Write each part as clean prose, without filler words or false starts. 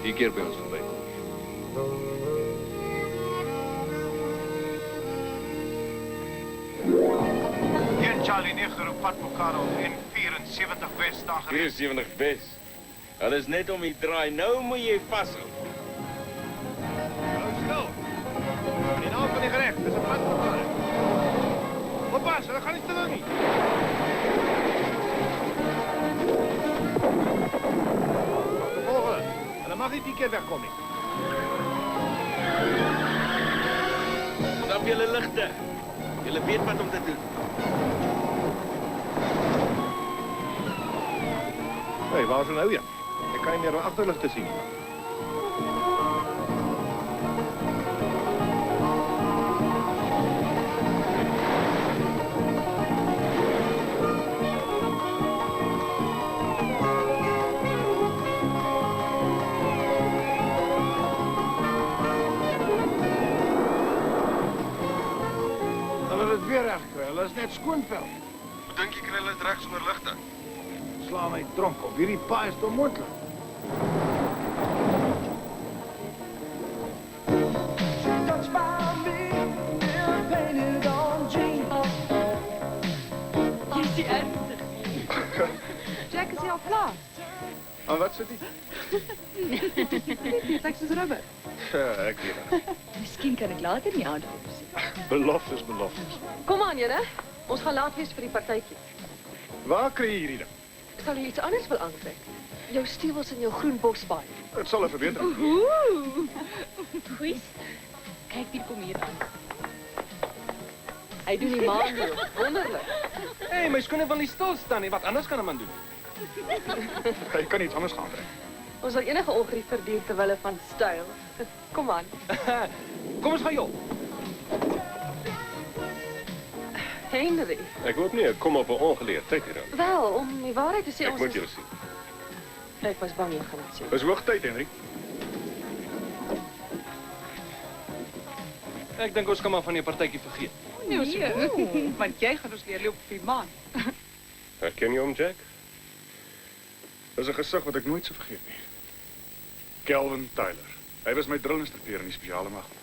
Die keer bij ons voorbij komen. Charlie 9 op pad Bokaro in 74 West aangereed. 74 West. Dat is net om die draai. Nou moet je vasthou. Hou stil. Die naam van die gerecht is een pad Bokaro. Oppas, dat gaat niet te doen niet. De volgende. En dan mag niet die keer wegkomen. Stap jullie lichten. Jullie weet wat om te doen. Hé, waar is er nou ja? Ik kan niet meer een achterlicht te zien. Dan is het weer recht kwijl, dat is net schoonveld. Hoe denk je krijgen het rechts zonder lichten? Sla mij dronk op, hierdie pa is onmoontlik. Is die ernstig? Jack is al klaar. En wat zit hij? Het lijkt soos rubber. Ja, ik weet het. Misschien kan ik later nie aan. Beloftes, beloftes. Kom aan, julle. Ons gaan laat wees vir die partytjie. Waar kry je hierdie dan? Sal jy iets anders wil aantrek? Jou stewels en jou groen bosbaai. Het zal even beter. Goeie. Kijk, die kom hier aan. Hy doen die maan nie op. Wonderlik. Hé, my skoene wil nie stil staan nie. Wat anders kan 'n man doen? Je kan iets anders gaan trekken. Ons sal enige ongerief verduur ter wille van styl. Kom aan. Kom eens gaan jou. Henry. Ik hoop niet, ik kom op een ongeleerd tijd hier aan. Wel, om die waarheid te sê, Ik ons moet is... jullie zien. Ek was bang jy gaan dit sê. Het is hoog tijd, Henry. Ek dink ons kan maar van die partytjie vergeet. Nee, want jy gaan ons weer loop op die maan. Herken je hem, Jack? Dat is een gezicht wat ik nooit zal vergeten. Kelvin Tyler. Hij was mijn drillinstructeur in die speciale macht.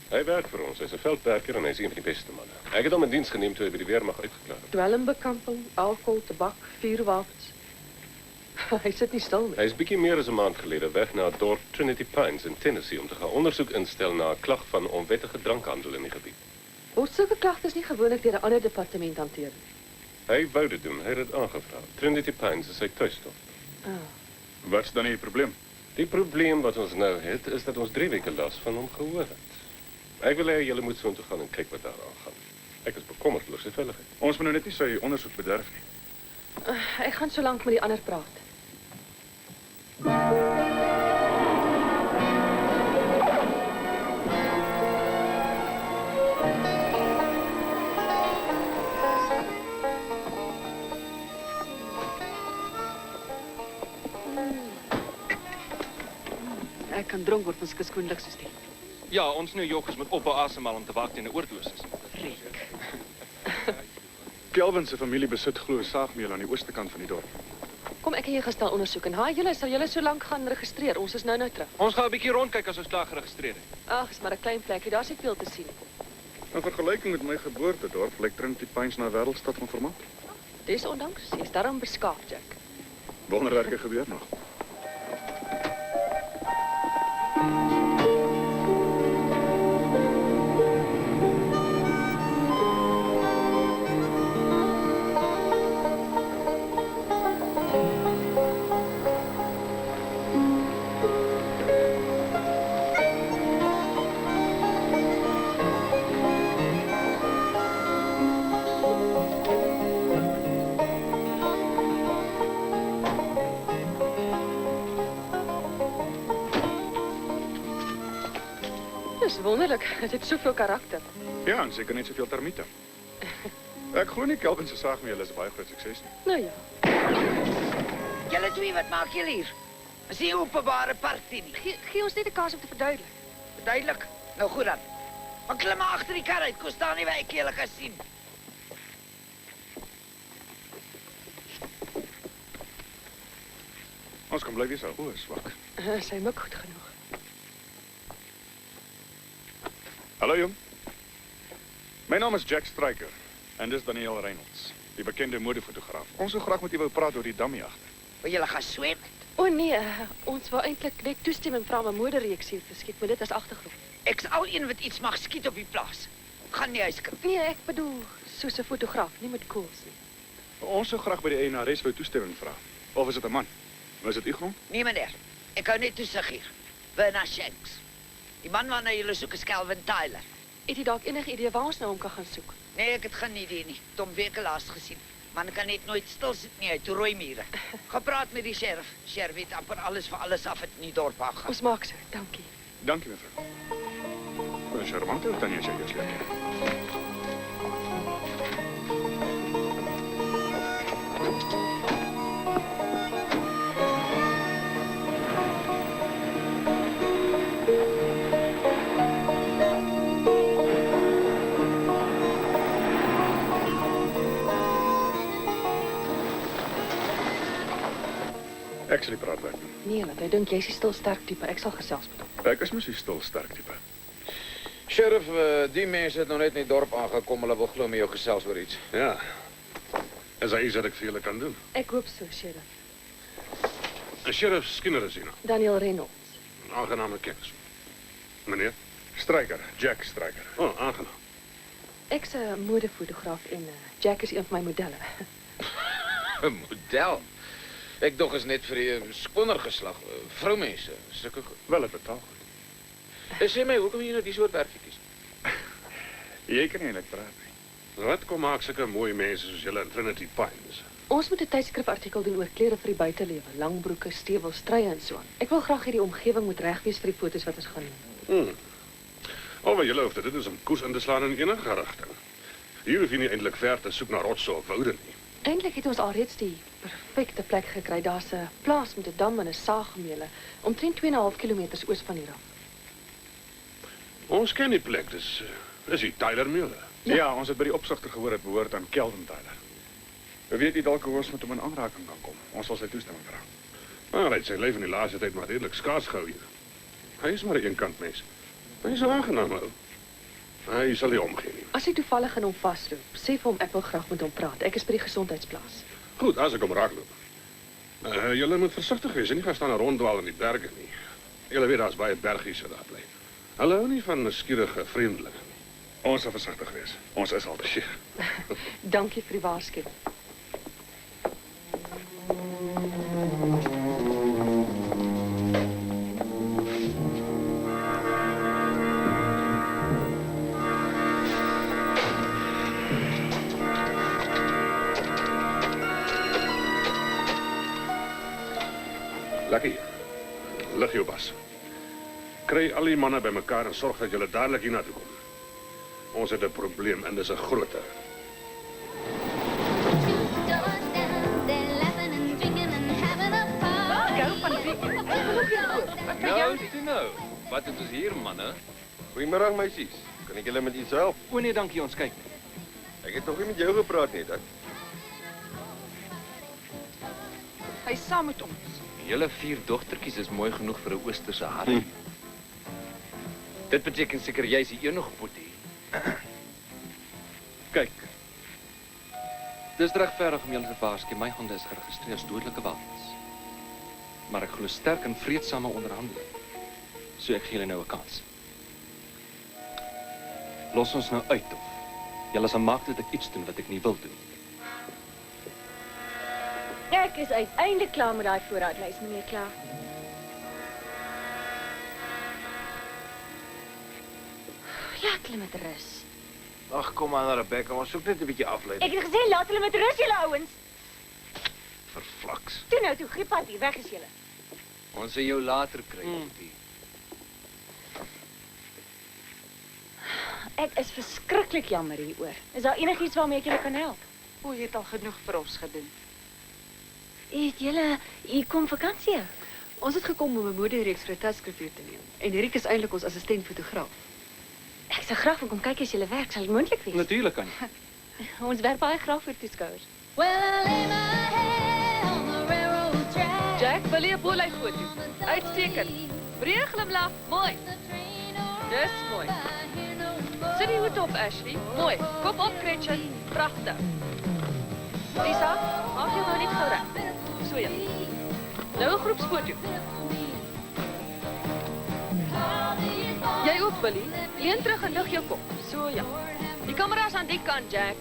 Hij werkt voor ons, hij is een veldwerker en hij is een van die beste mannen. Hij heeft hem in dienst genomen toen hij bij de Weermacht uitgeklaard. Dwelmbekamping, alcohol, tabak, vuurwapens. Hy sit nie stil nie. Hij is bietjie meer dan een maand geleden weg naar het dorp Trinity Pines in Tennessee om te gaan onderzoek instellen naar een klacht van onwettige drankhandel in die gebied. Word sulke klagtes nie gewoonlik deur 'n ander departement hanteer nie. Hij wou dit doen, hij heeft het aangevraagd. Trinity Pines is zijn thuisstop. Wat is dan je probleem? Die probleem wat ons nou het, is dat ons 3 weken last van hem gehoor het. Ik wil hê julle moet so toe gaan en kyk wat daar aangaan. Ek is bekommerd oor sy veiligheid. Ons moet nou net nie sy ondersoek bederf nie. Ek gaan so lank met die ander praat. Ek kan dronk word van sulke skoonlik soos die. Ja, ons New Yorkers moet ophou asemhaal om te waak teen 'n oordosis. Riek. Kelvin se familie besit glo 'n saagmeel aan die ooste kant van die dorp. Kom ek en jy gaan stel ondersoek en haai julle sal julle so lank gaan registreer. Ons is nou terug. Ons gaan 'n bietjie rondkyk as ons klaar geregistreer het. Ag, is maar 'n klein plekkie. Daar's nie veel te sien. In vergelijking met my geboortedorp lyk Trinity Pines na 'n wêreldstad van formaat. Desondanks, jy's daarom beskaafd, Jack. Wonderwerke gebeur nog. Dis wonderlik, dit het soveel karakter. Ja, en seker net soveel termiete. Ek glo nie Kelvin se saag met julle is 'n baie groot sukses nie. Nou ja, Julle twee, wat maak julle hier? Is nie 'n openbare party nie. gee ons net 'n kans om te verduidelik. Duidelik. Nou goed dan. Maar klim maar agter die kar uit. Kom staan nie waar ek julle kan sien. Ons kan bly wees ou oë swak. Sy mik goed genoeg. Hallo jong. My naam is Jack Stryker en dis Daniel Reynolds, die bekende modefotograaf. Ons sou graag met u wou praat oor die damjagte. Wil julle gaan swem? O nee, ons wou eintlik net toestemming vra om 'n modereeks hier te skiet, maar dit is agtergrond. Ek's al een wat iets mag skiet op die plaas. Gaan nie huis kom. Nee, ek bedoel soos 'n fotograaf, nie met koels nie. Ons sou graag by die eienares wou toestemming vra. Of is dit 'n man? Was dit u grond? Nee meneer. Ek hou net toesig hier. Bernard Shanks. Die man waarna julle soek is Calvin Tyler. Het jy dalk enige idee waar ons nou om kan gaan soek? Nee, ek het geen idee nie. Tom weke laas gesien. Man kan net nooit stil sit nie uit rooi mure. Gaan praat met die sheriff. Sheriff weet amper alles van alles af het in die dorp aangaan. Ons maak so, dankie. Dankie mevrou. Wat 'n charmante ou tannie as jy eers leer ken. Ek sal nie praat werk nie. Nee, want hy dink jy's die stil sterk tipe. Ek sal gesels met hom. Ek is mos die stil sterk tipe. Sheriff, die mense het nog net in die dorp aangekom. Hulle wil glo met jou gesels oor iets. Ja. Is daar iets wat ek vir julle kan doen? Ek hoop so, sheriff. Sheriff Skinner is hier nou. Daniel Reynolds. Aangename kennis. Meneer? Stryker, Jack Stryker. Oh, aangenaam. Ek's 'n modefotograaf en Jack is een van my modelle. 'n Model? Ek dog is net vir die skoner geslag, vroumense, sulke goed. Wel, het betaal goed. Sê my, hoekom jy nou die soort werk kies? Jy kan nie eintlik praat nie. Wat kom maak sulke mooi mense soos julle in Trinity Pines? Ons moet 'n tydskrifartikel doen oor klere vir die buitelewe, langbroeke, stewels, truie en so aan. Ek wil graag hê die omgewing moet reg wees vir die foto's wat ons gaan neem. Al wat julle hoef te doen is om koers in te slaan in enige rigting. Hier hoef jy nie eintlik ver te soek na rotse of woude nie. Eintlik het ons alreeds die perfekte plek gekry. Daar's 'n plaas met 'n dam en 'n saagmeule, omtrent 2,5 kilometers oos van hier af. Ons ken die plek, dis die Tyler Meule. Ja, ons het by die opsigter gehoor dit behoort aan Kelvin Tyler. We weet nie dalk hoe ons met hom in aanraking kan kom. Ons sal sy toestemming vra. Maar hy het sy lewe in die laaste tyd maar redelik skaars gehou hier. Hy is maar 'n eenkant mens. Hy is aangenaam ou. Hy sal nie omgee nie. As jy toevallig in hom vasloop, sê vir hom ek wil graag met hom praat. Ek is by die gesondheidsplaas. Goed, as ek hom raakloop. Julle moet versigtig wees en nie gaan staan en ronddwaal in die berge nie. Julle weet daar's baie bergies wat daar bly. Hulle hou nie van nuuskierige vreemdelinge nie. Ons sal versigtig wees. Ons is altyd. Ja. Dankie vir die waarskuwing. Lucky, lig jou bas. Kry al die manne bymekaar en sorg dat julle dadelik hiernatoe kom. Ons het 'n probleem en dis 'n grootte. Nou, wat het ons hier, manne? Goeiemôre meisies. Kan ek julle met iets help? O nee, dankie, ons kyk. Ek het nog nie met jou gepraat nie, Dak. Hy is saam met ons. Julle 4 dogtertjies is mooi genoeg vir 'n oosterse harem. Dit beteken seker jy's die enige boetie. Kyk. Dis regverdig om julle te waarsku, my honde is geregistreer as dodelike wapens. Maar ek glo sterk in vreedsame onderhandeling. So ek gee julle nou 'n kans. Los ons nou uit of julle sal maak dat ek iets doen wat ek nie wil doen. Ek is uiteindelik klaar met daai voorraadlys, meneer Klaar. Laat hulle met rus. Ag, kom aan Rebecca, ons soek net 'n bietjie afleiding. Ek het gesê laat hulle met rus, julle ouens. Verflaks. Toe nou toe, griepad hier, weg is julle. Ons sal jou later kry, Boetie. Ek is verskriklik jammer hieroor. Is daar enigiets waarmee ek julle kan help? O, jy het al genoeg vir ons gedoen. Het julle hier kom vakansie hou? Ons het gekom om 'n modereeks vir 'n tydskrifvuur te neem. En Riek is eintlik ons assistent fotograaf. Ek sou graag wil kom kyk as julle werk, sal dit moontlik wees? Natuurlik kan jy. Ons werk baie graag vir toeskouers. Jack, wil jy 'n bolheid foto? Uitstekend. Breë glimlag, mooi. Dis mooi. Sit die hoed op, Ashley. Mooi. Kop op, Gretchen. Pragtig. Lisa, maak jou nou net gou reg. So ja. Nou 'n groepsfoto. Jy ook, Billy. Leun terug en lig jou kop. So ja. Die kamera's aan die kant, Jack.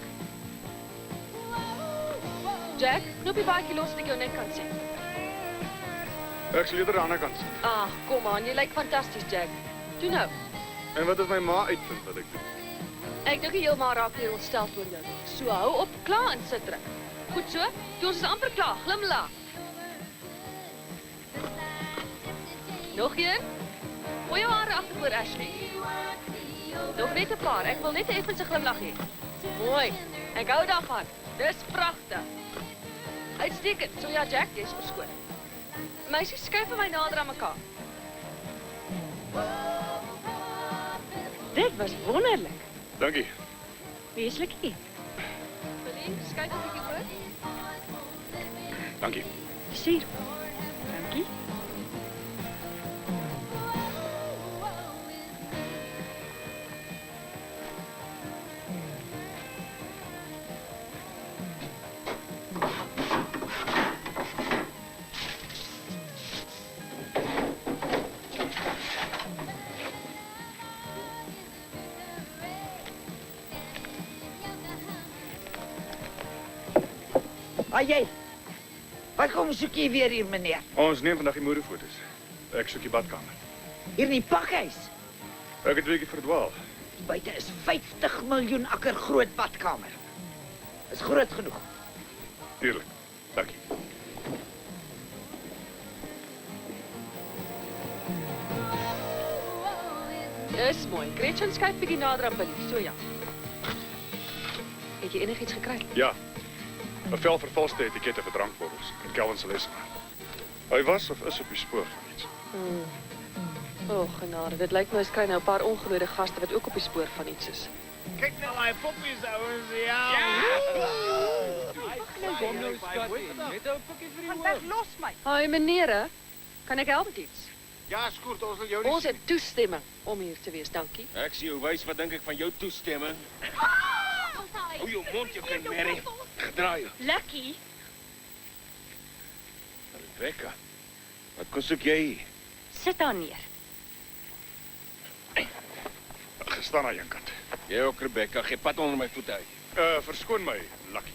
Jack, knoop die baadjie los dat ek jou net kan sien. Ek sal eerder aan die ander kant sit. Ag, kom aan, jy lyk fantasties, Jack. Toe nou. En wat as my ma uitvind wat ek doen? Ek dink jy maar raak weer ontstel oor jou. So hou op, klaar en sit terug. Goed so? Toe ons is amper klaar, glimlag. Nog een? Gooi jou hare agtervoor, Ashley. Nog net 'n paar, ek wil net 'n effense glimlag hê. Mooi, ek hou daarvan. Dis pragtig. Uitstekend, so ja, Jack, jy's verskoon. Meisies, skuif vir my nader aan mekaar. Dit was wonderlik. Dankie. Weeslik hier. Billy, skuif 'n bietjie oor. Dankie. Sier. Dankie. Ah, jy. Wat kom soek jy weer hier, meneer? Ons neem vandag die modefoto's. Ek soek die badkamer. Hier in die pakhuis. Ek het 'n bietjie verdwaal. Buite is 50 miljoen akker groot badkamer. Is groot genoeg. Eerlik. Dankie. Dis mooi. Gretchen, skuif bietjie nader aan Billy. So ja. Het jy enigiets gekry? Ja. 'n Velvervalste etikette vir drankbottels in Kelvin se lesenaar. Hy was of is op die spoor van iets. O, genade, dit lyk my ons kry nou 'n paar ongeloofde gaste wat ook op die spoor van iets is. Kyk nou daai poppies, ouens. Ja. Vandag los my. Haai meneere, kan ek help met iets? Ja, skoort, ons wil jou nie Ons het toestemming om hier te wees, dankie. Ek sien jou wys, wat dink ek van jou toestemming? Hou jou mond, jou kind Mary. Gedraai jou. Lucky. Rebecca, wat kom soek jy hier? Sit daar neer. Gestaan aan een kant. Jy ook, Rebecca, gee pad onder my voete uit. Verskoon my, Lucky.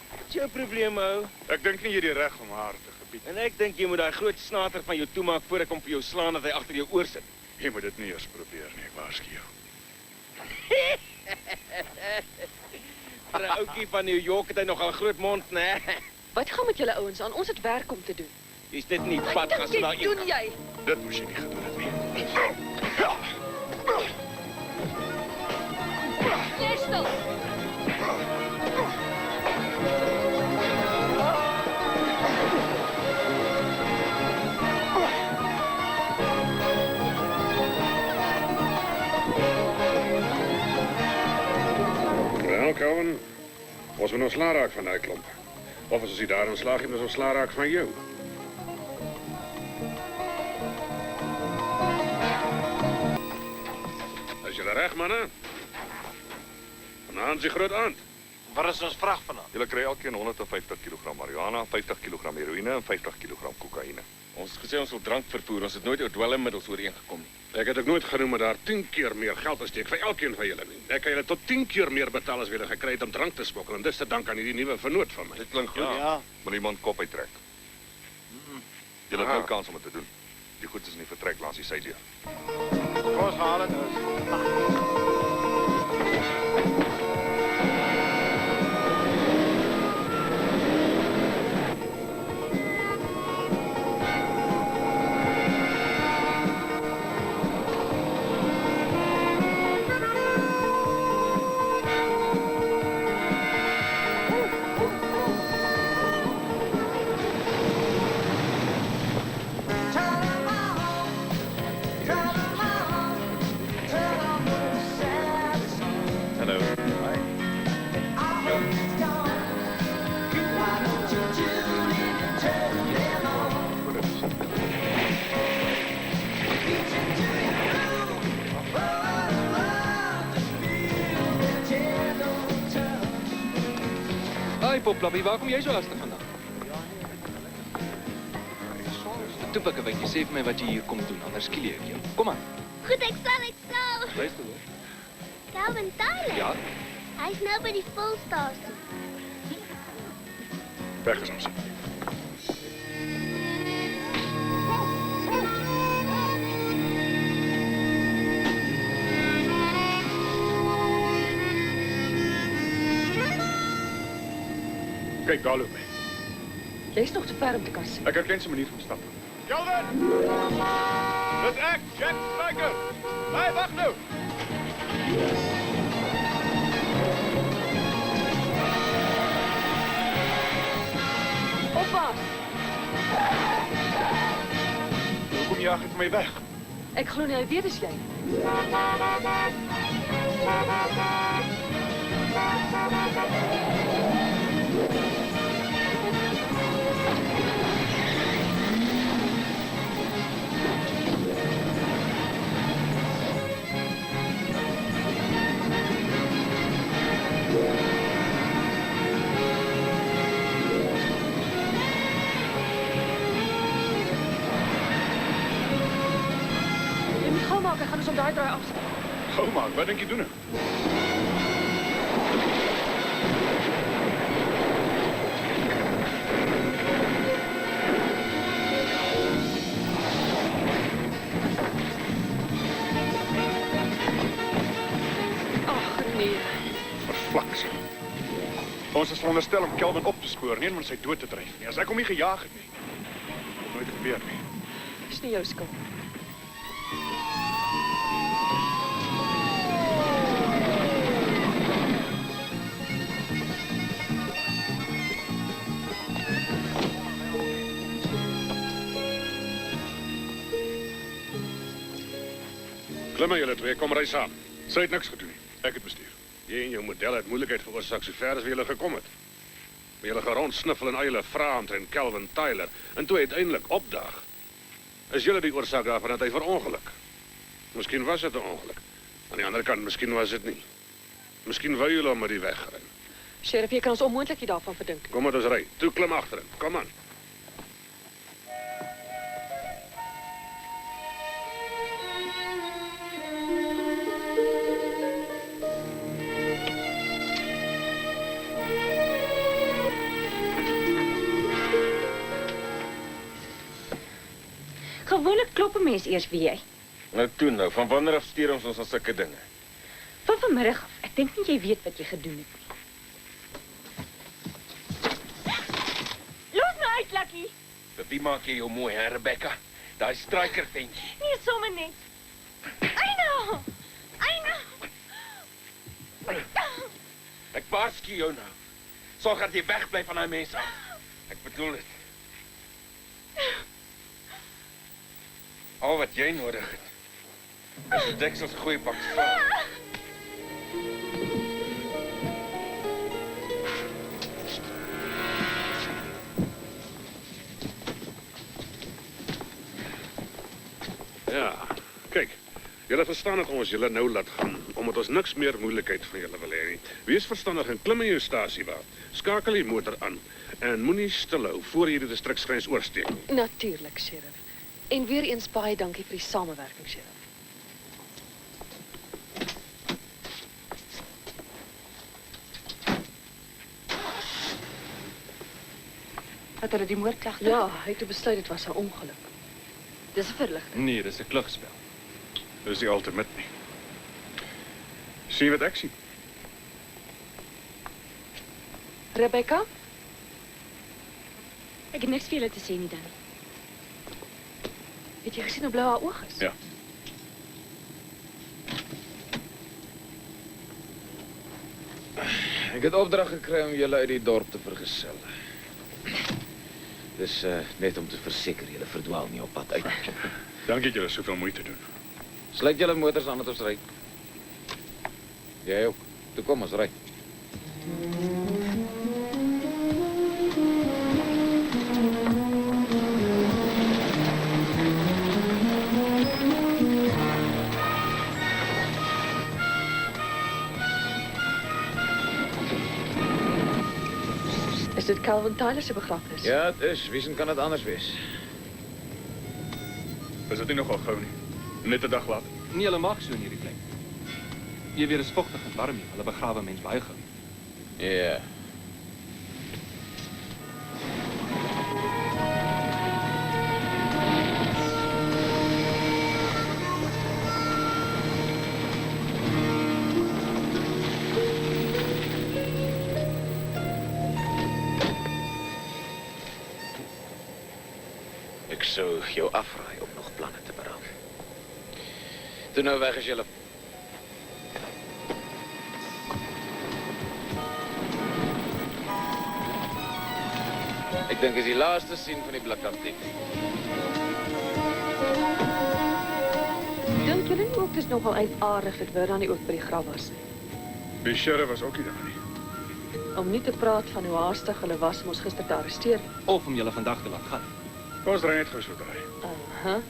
Wat is jou probleem, ou? Ek dink nie jy het die reg om haar te gebied. En ek dink jy moet daai groot snater van jou toemaak voor ek hom vir jou slaan dat hy agter jou oor sit. Jy moet dit nie eers probeer nie, ek waarsku jou. Vir 'n ouetjie van New York het hy nogal 'n groot mond, né? Wat gaan met julle ouens aan? Ons het werk om te doen. Jy's dit nie pad Wat gas dink na jy doen jy? Dit moes jy nie gedoen het nie. Jy stil. Wel, Calvin, ons moet ons slaag raak van daai klomp. Of as jy daarin slaag, dan is ons slaag raak van jou. Is jy reg, manne? Vanaand is die groot aand. Wat is ons vrag vanaand? Julle kry elkeen 150 kg marihuana, 50 kg heroïne en 50 kg kokaine. Ons het gesê ons wil drank vervoer. Ons het nooit oor dwelmmiddels ooreengekom nie. Ek het ook nooit genoem dat daar 10 keer meer geld is steek vir elkeen van julle nie. Ek kan julle tot 10 keer meer betaal as wat julle gekry het om drank te smokkel en dis te dank aan hierdie nuwe vernoot van my. Dit klink goed. Ja. Maar iemand kop uittrek. Julle het nou kans om dit te doen. Die goed is in die vertrek langs die sydeur. Kom ons haal dit. Hallo. Hi Poplappie, waar kom jy so lastig vandaan? Toe Pikke, jy sê vir my wat jy hier kom doen, anders kill ek jou. Kom aan. Goed, ek sal. Luister hoor. Calvin Tyler. Ja? Hy's nou by die volstasie. Weg is ons. Kyk, daar loop hy. Jy's nog te ver om te kan sien. Ek herken sy manier van stap. Kelvin! Dis ek, Jack Striker. Hey, wag nou. Oppas. Hoekom jaag jy my weg? Ek glo nie hy weet dis jy. Jy moet gou maak, ek gaan ons om daai draai af. Gou maak, wat dink jy doen nou? Ag nee. Vervlaks. Ons is veronderstel om Kelvin op te spoor, nie om sy dood te dryf nie. As ek hom nie gejaag het nie, het nooit gebeur nie. Dis nie jou skuld. Klim maar julle twee, kom ry saam. Sy het niks gedoen nie. Ek het bestuur. Jy en jou model het moeilikheid veroorsaak sover as wie julle gekom het. Maar julle gaan rondsniffel en al julle vra omtrent Calvin Tyler en toe uiteindelik opdaag. Is julle die oorsaak daarvan dat hy verongeluk? Miskien was dit 'n ongeluk. Aan die ander kant, miskien was dit nie. Miskien wou julle hom met die weg ry. Sheriff, jy kan ons onmoontlik hier daarvan verdink. Kom met ons ry. Toe klim agterin. Kom aan. Gewoonlik klop 'n mens eers wie jy. Nou toe nou, van wanneer af stuur ons aan sulke dinge? Van vanmiddag af. Ek dink nie jy weet wat jy gedoen het nie. Los my uit, Lucky. Vir wie maak jy jou mooi, hè, Rebecca? Daai striker ventjie. Nie sommer net. Eina! Eina! Ek waarsku jou nou. Sorg dat jy wegbly van daai mense af. Ek bedoel dit. Al wat jy nodig het, is 'n deksels goeie pak sal. Ja, kyk. Julle verstaan dat ons julle nou laat gaan omdat ons niks meer moeilikheid van julle wil hê nie. Wees verstandig en klim in jou stasie waar. Skakel die motor aan en moenie stilhou voor jy die distriksgrens oorsteek. Natuurlik, sheriff. En weer eens baie dankie vir die samewerking, sheriff. Wat hulle die moordklag? Ja, hy het besluit dit was 'n ongeluk. Dis 'n verligting. Nee, dis 'n klugspel. Dis die ultimate nie. Sien wat ek sien? Rebecca? Ek het niks vir julle te sê nie dan. Het jy gesien hoe blou haar oog is? Ja. Ek het opdrag gekry om julle uit die dorp te vergesel. Dis net om te verseker julle verdwaal nie op pad uit. Dankie dat julle soveel moeite doen. Sluit julle motors aan dat ons ry. Jy ook. Toe kom ons ry. Is dit Calvin Tyler se begrafnis? Ja, het is. Wie kan dit anders wees? Is dit nie nogal gou nie? Net 'n dag later. Nee, hulle mag so in hierdie plek. Jy weet, is vochtig en warm hier. Hulle begrawe mens baie gou. Ja. Ek sou jou afraai om nog planne te beraam. Toe nou weg is julle. Ek dink is die laaste sien van die blikantiek. Dink julle nie ook dis nogal uitaarig dat Vernon nie ook by die graf was nie? Die sheriff was ook nie daar nie. Om nie te praat van hoe haastig hulle was om ons gister te arresteer. Of om julle vandag te laat gaan. Kom ons ry net gou so te ry. Aha.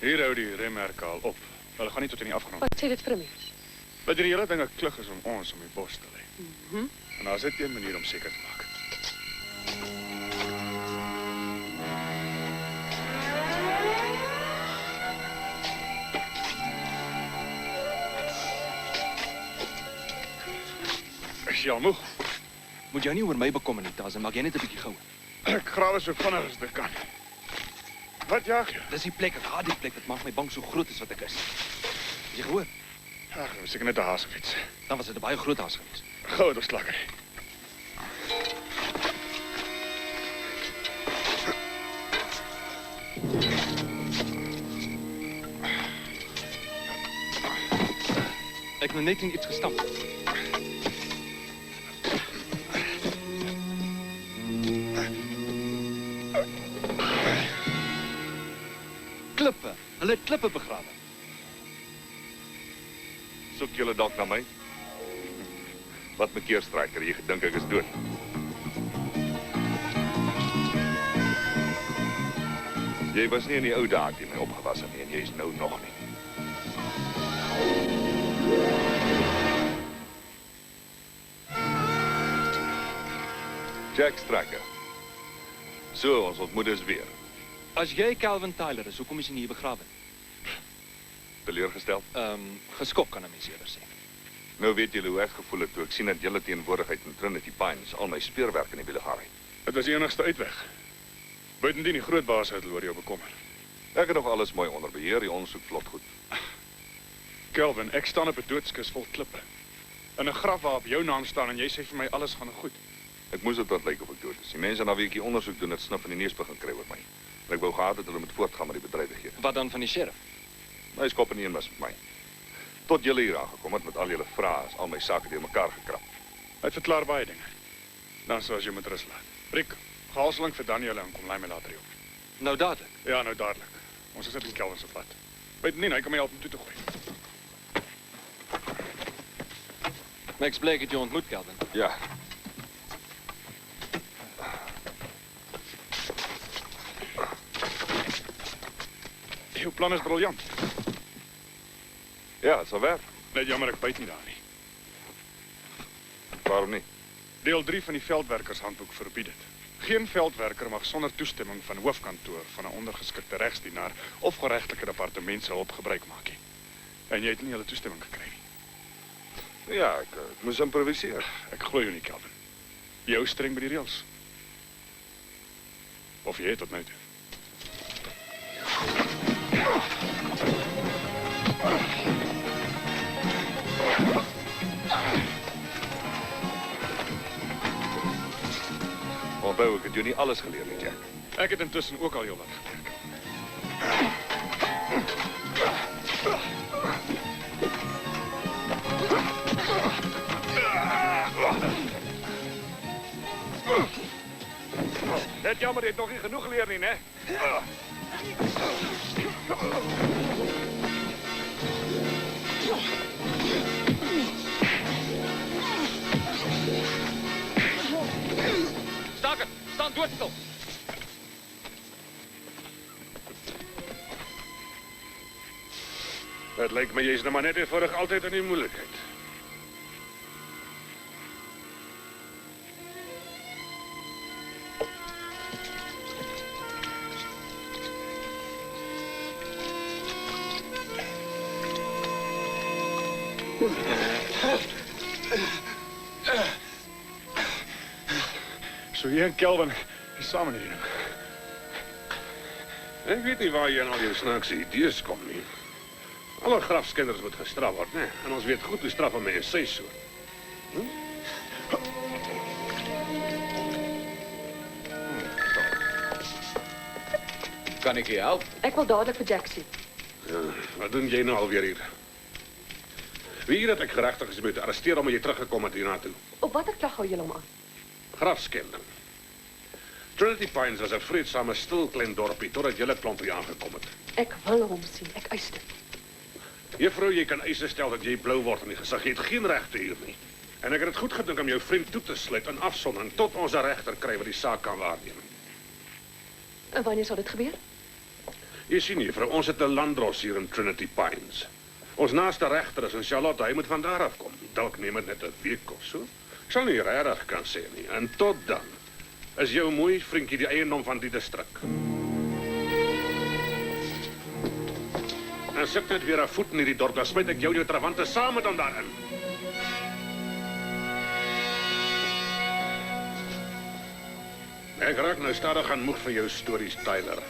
Hier hou die remmerke al op. Hulle gaan nie tot in die afgrond. Wat sê dit vir 'n mens? Dat hierdie hele ding 'n klug is om ons om die bos te lê. Mhm. En daar's net een manier om seker te maak. Is jy al moeg? Moet jou nie oor my bekommer nie, Taz, en maak jy net 'n bietjie gou. Ek grawe so vinnig as dit kan. Wat jag jy? Dis die plek, ek haat die plek, dit maak my bang so groot as wat ek is. Het jy gehoor? Ag, dit was seker net 'n haas of iets. Dan was dit 'n baie groot haas geweest. Gou het ons slakker. Ek het nou net in iets gestamp. Klippe. Hulle het klippe begrawe. Soek julle dalk na my? Wat my keer stryker, jy gedink ek is dood. Jy was nie in die ou dae toe my opgewas het nie en jy is nou nog nie. Jack Straker. So, ons ontmoet is weer. As jy Calvin Tyler is, hoekom is jy nie hier begrawe nie? Teleurgesteld. Geskok kan 'n mens eerder sê. Nou weet julle hoe ek gevoel het toe ek sien dat julle teenwoordigheid in Trinity Pines al my speurwerk in die wiele gehad het. Dit was die enigste uitweg. Buitendien die groot baas het oor jou bekommer. Ek het nog alles mooi onder beheer, die ondersoek vlot goed. Kelvin, ek staan op 'n doodskus vol klippe. In 'n graf waar op jou naam staan en jy sê vir my alles gaan goed. Ek moes dit wat lyk of ek dood is. Die mense na wie ek die ondersoek doen het snif in die neus begin kry oor my. En ek wou gehad het hulle moet voortgaan met die bedrywighede. Wat dan van die sheriff? My skop in een was met my. Tot julle hier aangekom het met al julle vrae, is al my sake deur mekaar gekrap. Hy verklaar baie dinge. Dan sou as jy moet rus laat. Rick, gehaasling vir Daniel en kom lei my later hier op. Nou dadelik. Ja, nou dadelik. Ons is net in Kelvin se pad. Weet nie, hy kan my help om toe te gooi. Maar ek's bly ek het jou ontmoet, Kelvin. Ja. Jou plan is briljant. Ja, het sal werk. Net jammer ek byt nie daar nie. Waarom nie? Deel 3 van die veldwerkershandboek verbied dit. Geen veldwerker mag sonder toestemming van hoofkantoor van 'n ondergeskikte regsdienaar of geregtelike departement se hulp gebruik maak nie. En jy het nie hulle toestemming gekry nie. Ja, ek moes improviseer. Ek glo jou nie, Kelvin. Jy hou streng by die reëls. Of jy het tot nou toe. Onthou, ek het jou nie alles geleer nie, Jack. Ek het intussen ook al heel wat geleer. Net jammer, jy het nog nie genoeg geleer nie, né? Staak het! Staan doodstil! Het lyk my jy's nou maar net eenvoudig altyd in die moeilikheid. So jy en Kelvin is saam in hierdie. Ek weet nie waar jy en al jou snaakse idees kom nie. Alle grafskinders moet gestraf word, né? En ons weet goed hoe straf 'n mens sy soort. Kan ek jou help? Ek wil dadelik vir Jack sien. Ja, wat doen jy nou alweer hier? Wie het ek geregtig is moet arresteer omdat jy teruggekom het hiernatoe? Op watter klag hou julle hom aan? Grafskending. Trinity Pines was 'n vreedsame, stil klein dorpie totdat julle klomp hier aangekom het. Ek wil hom sien. Ek eis dit. Juffrou, jy kan eise stel dat jy blou word in die gesig. Jy het geen regte hier nie. En ek het dit goed gedink om jou vriend toe te sluit in afsondering tot ons 'n regter kry wat die saak kan waarneem. En wanneer sal dit gebeur? Jy sien juffrou, ons het 'n landdros hier in Trinity Pines. Ons naaste regter is in Charlotte, hy moet van daar af kom. Dalk neem dit net 'n week of so. Ek sal nie regtig kan sê nie. En tot dan is jou mooi vriendjie die eiendom van die distrik. En sit net weer 'n voet in hierdie dorp, dan smyt ek jou en jou trawante saam met hom daarin. Ek raak nou stadig aan moeg vir jou stories, Tyler.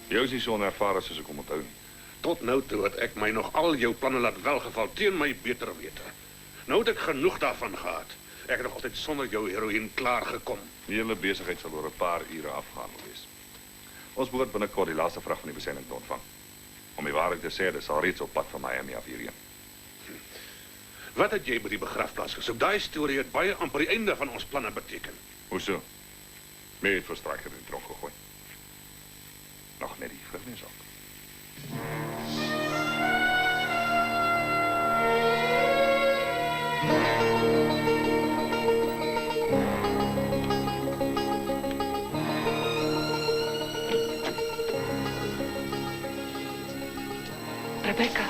Jou is nie so onervare soos ek hom onthou nie. Tot nou toe het ek my nog al jou planne laat welgeval teen my beter wete. Nou het ek genoeg daarvan gehad. Ek het nog altyd sonder jou heroïne klaargekom. Die hele besigheid sal oor 'n paar ure afgehandel wees. Ons behoort binnekort die laaste vrag van die besending te ontvang. Om die waarheid te sê, dit is al reeds op pad van Miami af hierheen. Wat het jy by die begrafplaas gesoek? Daai storie het baie amper die einde van ons planne beteken. Hoeso? Mee het vir Stryker in die tronk gegooi. Nog net die vreemdes ook. Rebecca.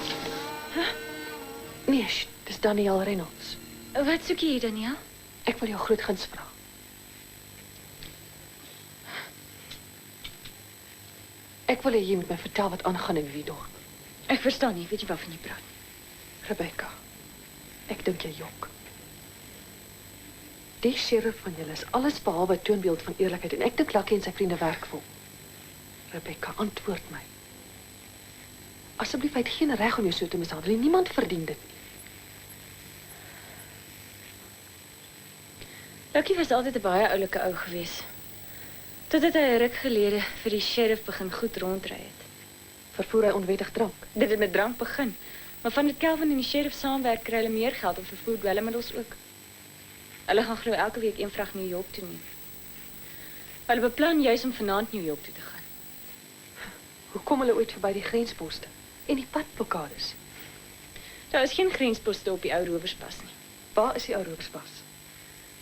Nee, dis Daniel Reynolds. Wat soek jy hier, Daniel? Ek wil jou groot guns vra. Ek wil hê jy moet my vertel wat aangaan in die dorp. Ek verstaan nie, weet jy waarvan jy praat? Rebecca, ek dink jy jok. Die sheriff van julle is alles behalwe 'n toonbeeld van eerlikheid en ek dink Lucky en sy vriende werk vir hom. Rebecca, antwoord my. Asseblief, hy het geen reg om jou so te mishandel nie. Niemand verdien dit nie. Lucky was altyd 'n baie oulike ou gewees. Totdat hy 'n ruk gelede vir die sheriff begin goed rondry het. Vervoer hy onwettig drank? Dit het met drank begin. Maar van dit Kelvin en die sheriff saamwerk, kry hulle meer geld en vervoer dwelmmiddels ook. Hulle gaan glo elke week een vrag New York toe neem. Hulle beplan juis om vanaand New York toe te gaan. Hoe kom hulle ooit verby die grensposte? En die padblokkades. Daar is geen grensposte op die ou rowerspas nie. Waar is die ou rowerspas?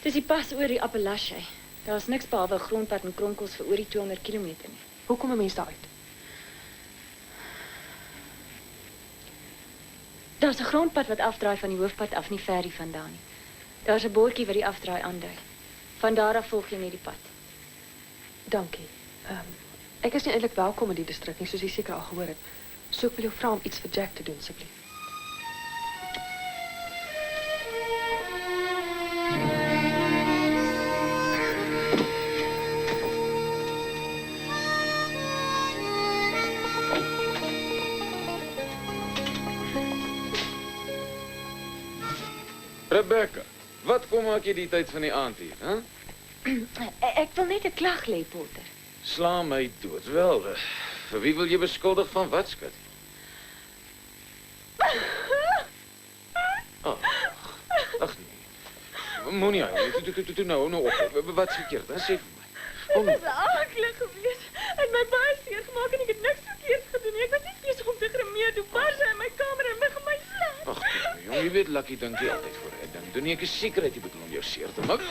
Dis die pas oor die Appalachie. Daar is niks behalwe 'n grondpad en kronkels vir oor die 200 km nie. Hoe kom 'n mens daar uit? Daar's 'n grondpad wat afdraai van die hoofpad af, nie ver hiervandaan nie. Daar's 'n bordjie wat die afdraai aandui. Van daar af volg jy net die pad. Dankie. Ek is nie eintlik welkom in die distrik nie, soos jy seker al gehoor het. So ek wil jou vra om iets vir Jack te doen, asseblief. Rebecca, wat kom maak jy die tyd van die aand hier, hè? Ek wil net 'n klag lê, Potter. Sla my dood. Wel, vir wie wil jy beskuldig van wat, skat? Ag nee. Moenie huil. Toe nou op. Wat is verkeerd? Dan sê vir my. Dit was aaklig geweest. Hy het my baie seer gemaak en ek het niks verkeerd gedoen nie. Ek was nie besig om te grimeer toe bars hy in my kamer en begin my slaan. Ag, jong, jy weet Lucky dink jy altyd voor hy dink. Doen ek is seker hy bedoel om jou seer te maak.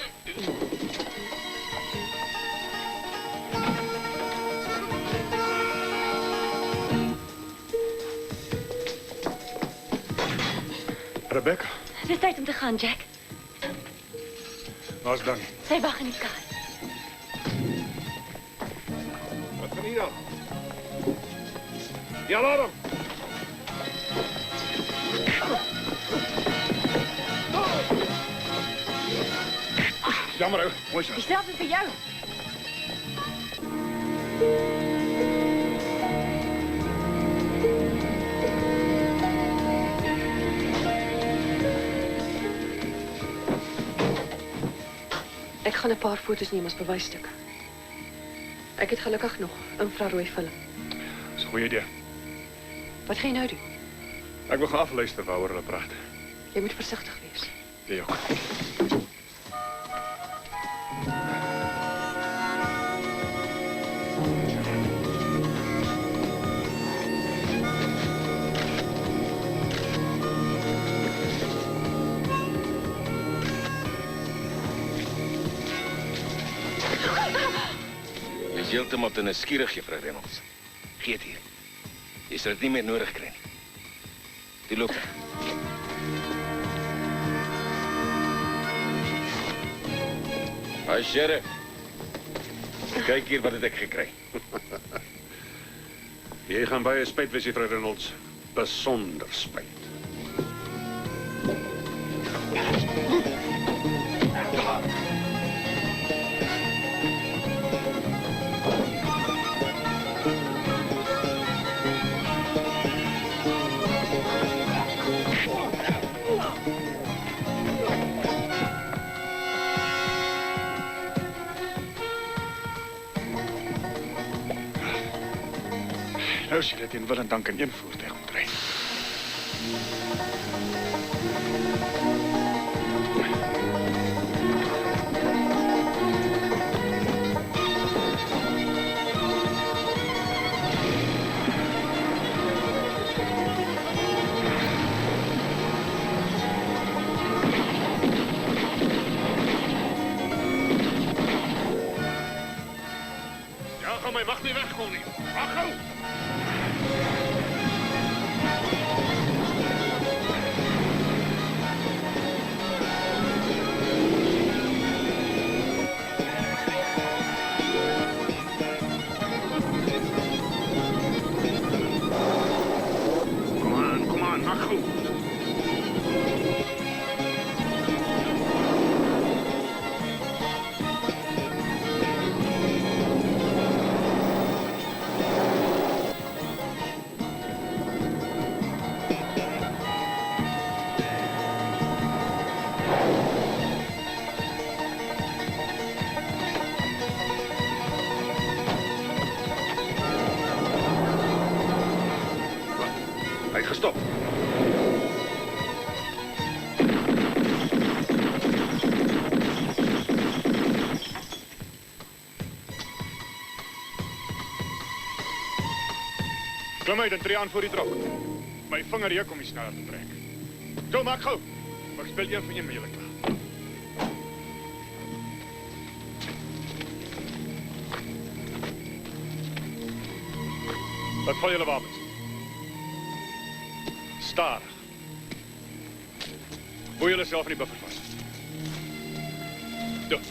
Rebecca, Dis tyd om te gaan, Jack. waar's Danny? Sy wag in die kar. Wat van hier dan? Die alarm! Jammer, ou. Mooi so. Dieselfde vir jou. Ek gaan 'n paar foto's neem as bewysstukke. Ek het gelukkig nog infrarooi film. Dis 'n goeie idee. Wat gaan jy nou doen? Ek wil gaan afluister waaroor hulle praat. Jy moet versigtig wees. Jy ook. Jy is heeltemal te nuuskierig, juffrou Reynolds. Geet hier. Jy sal dit nie meer nodig kry nie. Die loop. Hi, sheriff. Kyk hier wat het ek gekry. Jy gaan baie spyt wees, juffrou Reynolds. Besonder spyt. Nou as jy dit in wil en dank in een voertuig moet ry. Ja, gaan my mag nie wegkom nie. Wag gou. Kom aan, wag gou. Hy het gestop. Klim uit en tree aan voor die trok. My vinger juk om die snaar te trek. Toe, maak gou. Ek speel een vir een met julle klaar. Wat val julle wapens? Stadig. Boei julle self in die buffer vas. Toe.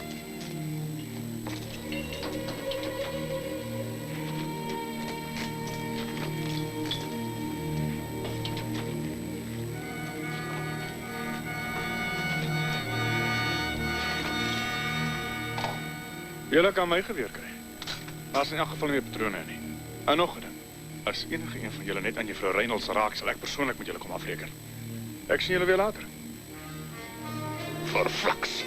Julle kan my geweer kry. Maar is in elk geval nie meer patrone in nie. En nog 'n ding. As enige een van julle net aan juffrou Reynolds raak, sal ek persoonlik met julle kom afreken. Ek sien julle weer later. Verflaks.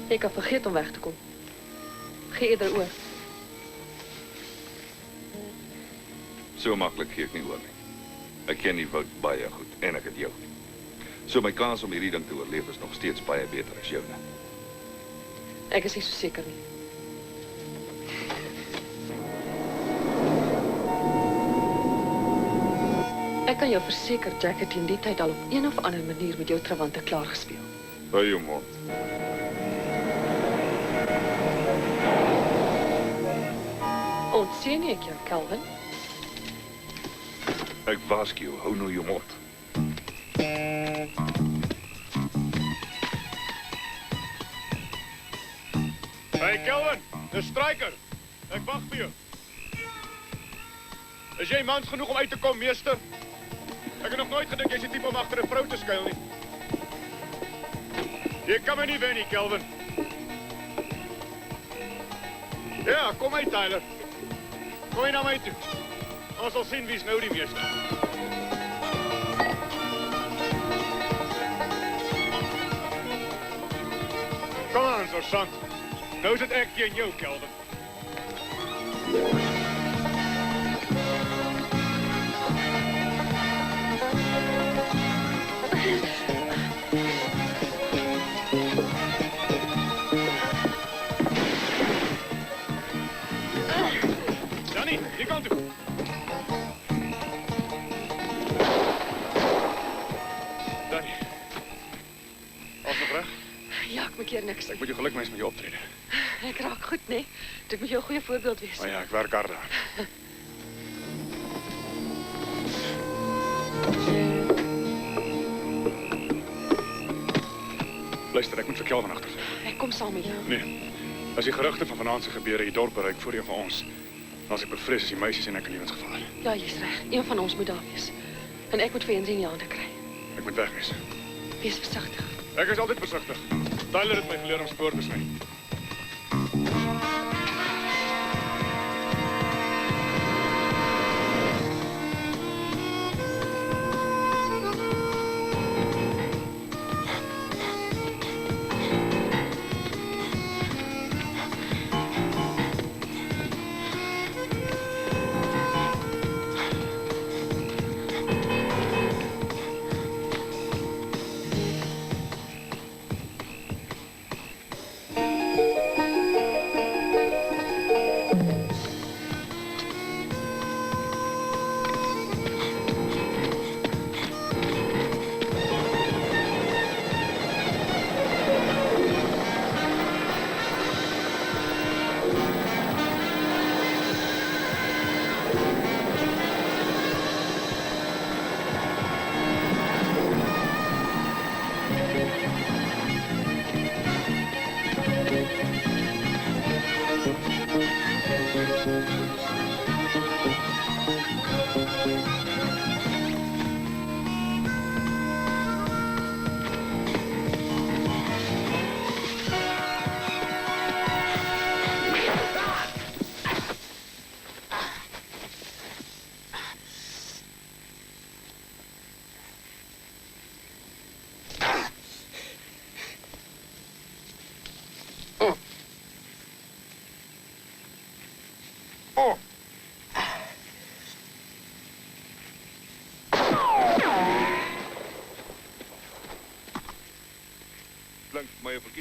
Jy kan vergeet om weg te kom. Gee eerder oor. So maklik gee ek nie oor nie. Ek ken die woud baie goed en ek het jou. So my kans om hierdie ding te oorleef is nog steeds baie beter as joune. Ek is nie so seker nie. Ek kan jou verseker, Jack het in die tyd al op een of ander manier met jou trawante klaar gespeel. Hou jou mond. Ontseën ek jou, Calvin? Ek waarsku jou, hou nou jou mond. Hey Kelvin, dis Stryker. Ek wag vir jou. Is jy mans genoeg om uit te kom, meester? Ek het nog nooit gedink jy's die tipe om agter 'n vrou te skuil nie. Jy kan my nie wen nie, Kelvin. Ja, kom uit, Tyler. Kom hier na my toe. Ons sal sien wie's nou die meester. Kom aan, sergeant. Nou is dit ek teen jou, Kelvin. Danny, hier kant toe. Danny. Alles nog reg? Ja, ek maak keer niks. Ek moet jou geluk wens met jou optrede. Ek raak goed, nee. Dit moet jou 'n goeie voorbeeld wees. Oh ja, ek werk hard daar. Luister, ek moet vir Kelvin agtervolg. Ek kom saam met jou. Nee. As die gerugte van vanaand se gebeure die dorp bereik voor een van ons, dan is ek bevrees as die meisies en ek in lewensgevaar. Ja, jy's reg. Een van ons moet daar wees. En ek moet vir eens in die hande kry. Ek moet weg wees. Wees versigtig. Ek is altyd versigtig. Tyler het my geleer om spoor te sny.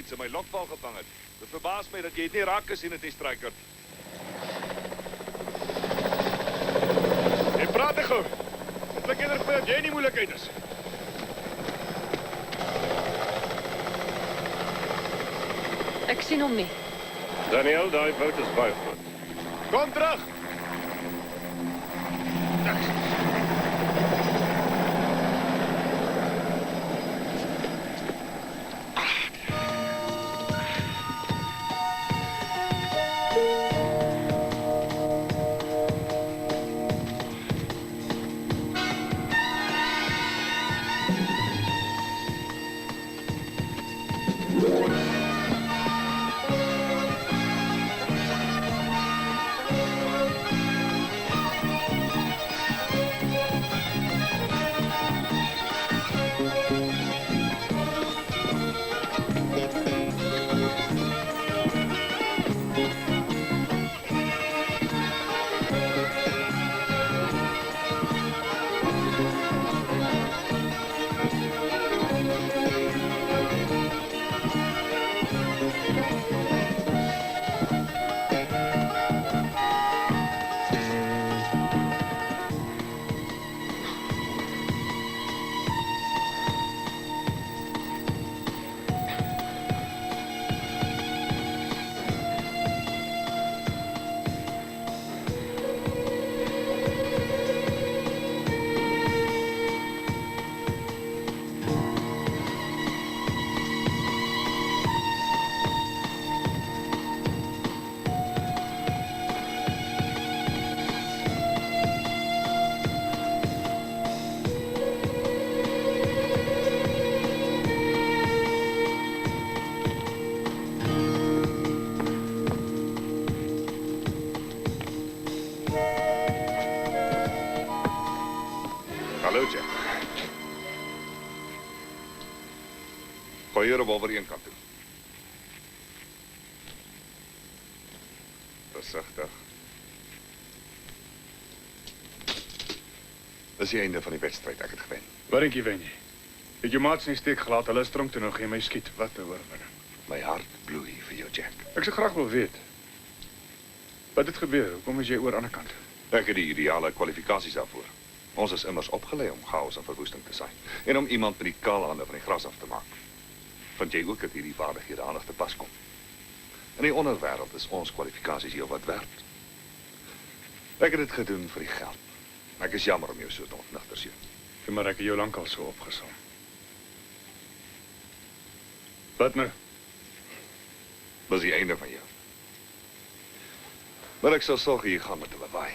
iets in my lokval gevang het. Dit verbaas my dat jy het nie raak gesien het nie, Stryker. Jy praat te gou. Dit klink eerder vir my dat jy in die moeilikheid is. Ek sien hom nie. Daniel, daai boot is baie groot. Kom terug! Hallo, Jack. Gooi hier 'n revolver een kant toe. Versigtig. Dis die einde van die wedstryd. Ek het gewen. Wat dink jy wen jy? Het jou maats in die steek gelaat, hulle is tronk toe nou geen my skiet. Wat 'n oorwinning. My hart bloei vir jou, Jack. Ek sou graag wil weet. Wat het gebeur? Hoekom is jy oor aan die ander kant? Ek het die ideale kwalifikasies daarvoor. Ons is immers opgelei om chaos en verwoesting te saai en om iemand met die kaalhande van die gras af te maak. Vind jy ook dat hierdie vaardighede aandag te pas kom? In die onderwêreld is ons kwalifikasies heel wat werd. Ek het dit gedoen vir die geld. Ek is jammer om jou so te ontnigter, seun. Ja, maar ek het jou lankal so opgesom. Wat nou? Dis die einde van jou. Maar ek sal sorg jy gaan met 'n lawaai.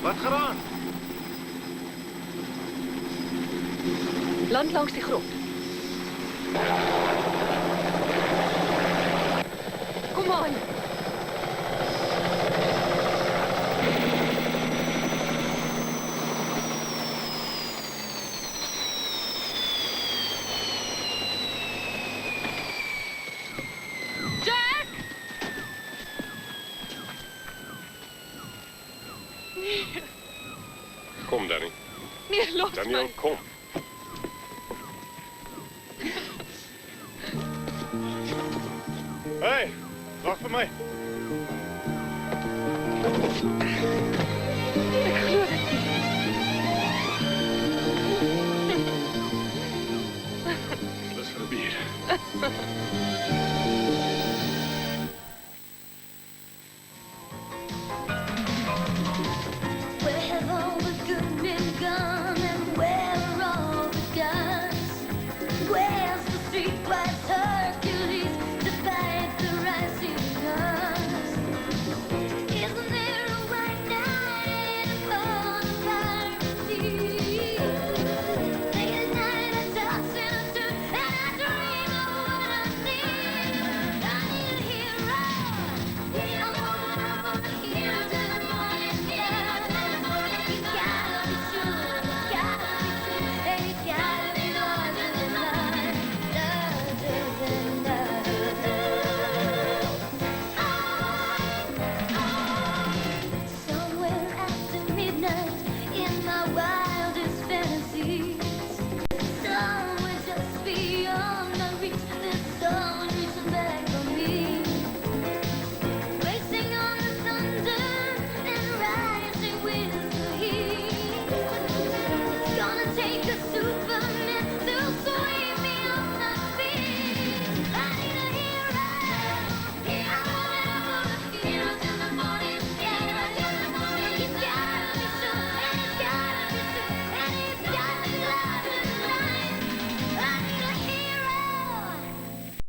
Wat geraan? Land langs die grond. Kom aan. Jack! Nee, Kom, Danny. nee, los Daniel, my. kom. Hey, wag vir my. Ek glo dit nie. Dis vir 'n bier.